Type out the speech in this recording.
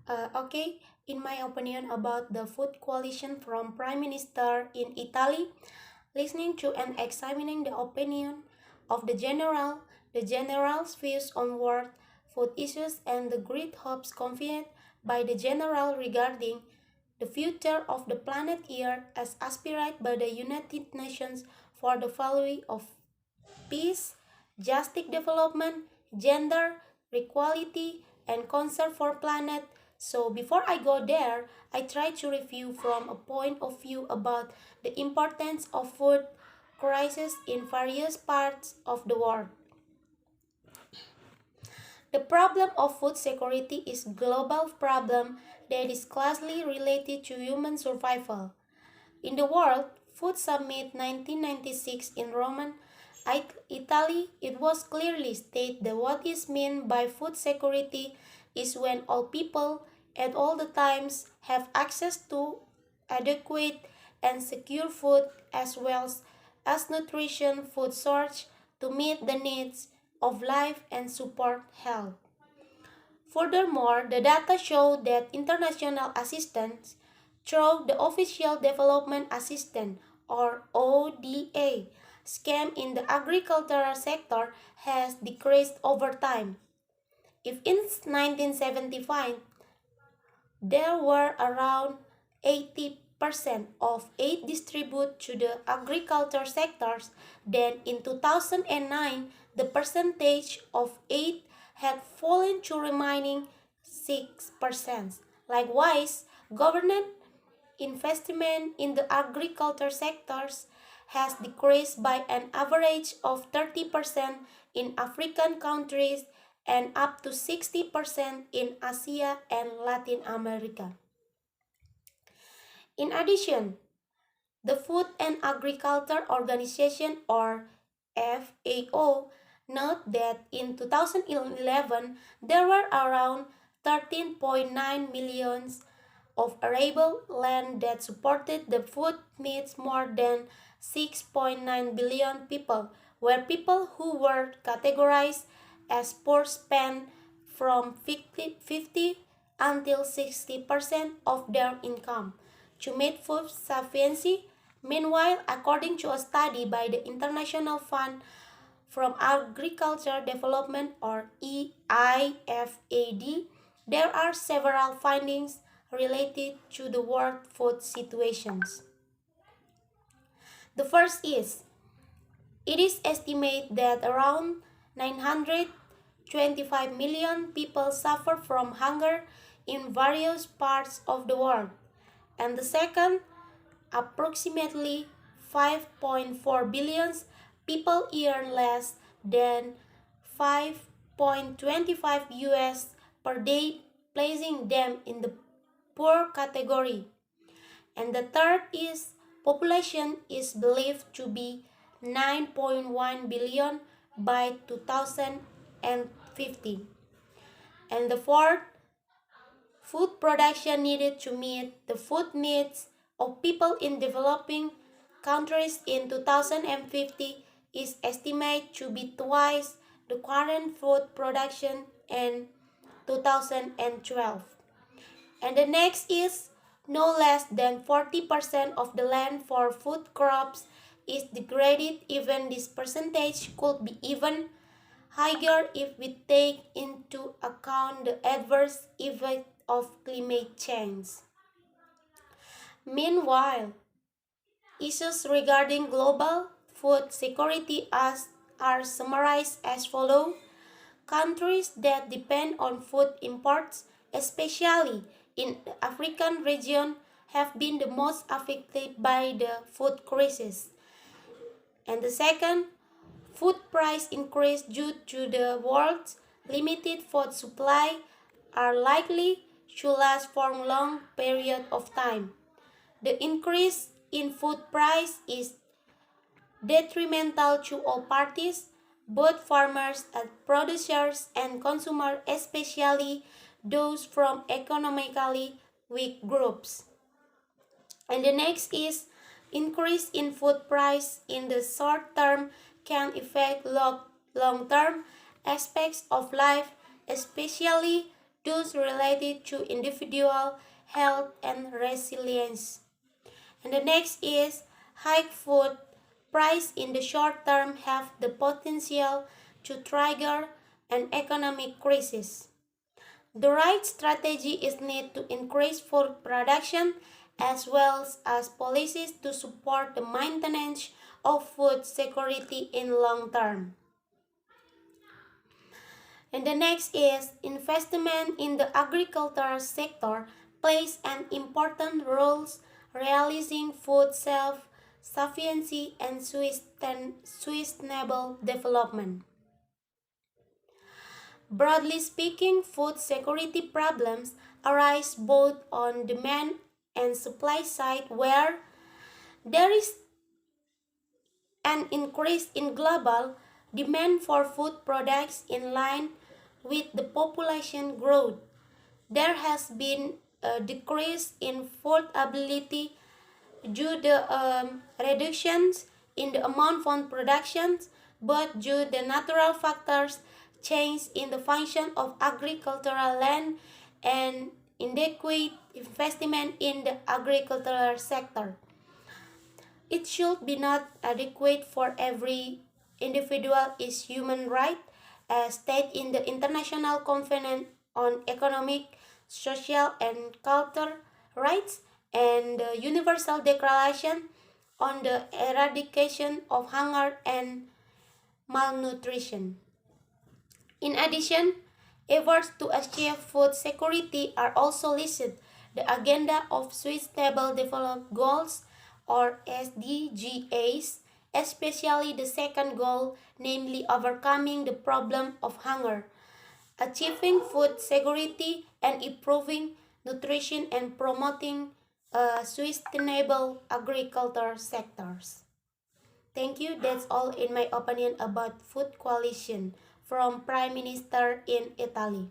Okay, in my opinion about the food coalition from Prime Minister in Italy, listening to and examining the opinion of the general's views on world food issues and the great hopes conveyed by the general regarding the future of the planet Earth as aspired by the United Nations for the value of peace, justice development, gender, equality, and concern for planet. So before I go there, I try to review from a point of view about the importance of food crisis in various parts of the world. The problem of food security is a global problem that is closely related to human survival. In the World Food Summit 1996 in Rome, Italy, it was clearly stated that what is meant by food security is when all people at all the times have access to adequate and secure food as well as nutrition food source to meet the needs of life and support health. Furthermore, the data show that international assistance through the Official Development Assistance or ODA scheme in the agricultural sector has decreased over time. If in 1975 there were around 80% of aid distributed to the agriculture sectors, then in 2009 the percentage of aid had fallen to remaining 6%. Likewise, government investment in the agriculture sectors has decreased by an average of 30% in African countries and up to 60% in Asia and Latin America. In addition, the Food and Agriculture Organization or FAO note that in 2011 there were around 13.9 million of arable land that supported the food needs more than 6.9 billion people, where people who were categorized as poor spent from 50 until 60% of their income to meet food sufficiency. Meanwhile, according to a study by the International Fund from Agriculture Development or EIFAD, there are several findings related to the world food situations. The first is it is estimated that around 925 million people suffer from hunger in various parts of the world. And the second, approximately 5.4 billion people earn less than 5.25 US per day, placing them in the poor category. And the third is population is believed to be 9.1 billion by 2050. And the fourth, food production needed to meet the food needs of people in developing countries in 2050 is estimated to be twice the current food production in 2012. And the next is no less than 40% of the land for food crops is degraded. Even this percentage could be even higher if we take into account the adverse effect of climate change. Meanwhile, issues regarding global food security are summarized as follows. Countries that depend on food imports, especially in the African region, have been the most affected by the food crisis. And the second, food price increase due to the world's limited food supply are likely to last for a long period of time. The increase in food price is detrimental to all parties, both farmers and producers and consumers, especially those from economically weak groups. And the next is increase in food price in the short term can affect long term aspects of life, especially those related to individual health and resilience. And the next is high food price in the short term have the potential to trigger an economic crisis. The right strategy is needed to increase food production as well as policies to support the maintenance of food security in long term. And the next is investment in the agricultural sector plays an important role realizing food self-sufficiency and sustainable development. Broadly speaking, food security problems arise both on demand and supply side where there is an increase in global demand for food products in line with the population growth. There has been a decrease in food ability due to reductions in the amount of production, but due to natural factors, change in the function of agricultural land and inadequate investment in the agricultural sector. It should be not adequate for every individual is human right as stated in the International Covenant on Economic, Social and Cultural Rights and the Universal Declaration on the Eradication of Hunger and Malnutrition. In addition, efforts to achieve food security are also listed. The Agenda of Sustainable Development Goals or SDGs, especially the second goal, namely overcoming the problem of hunger, achieving food security and improving nutrition and promoting sustainable agriculture sectors. Thank you. That's all in my opinion about food coalition from Prime Minister in Italy.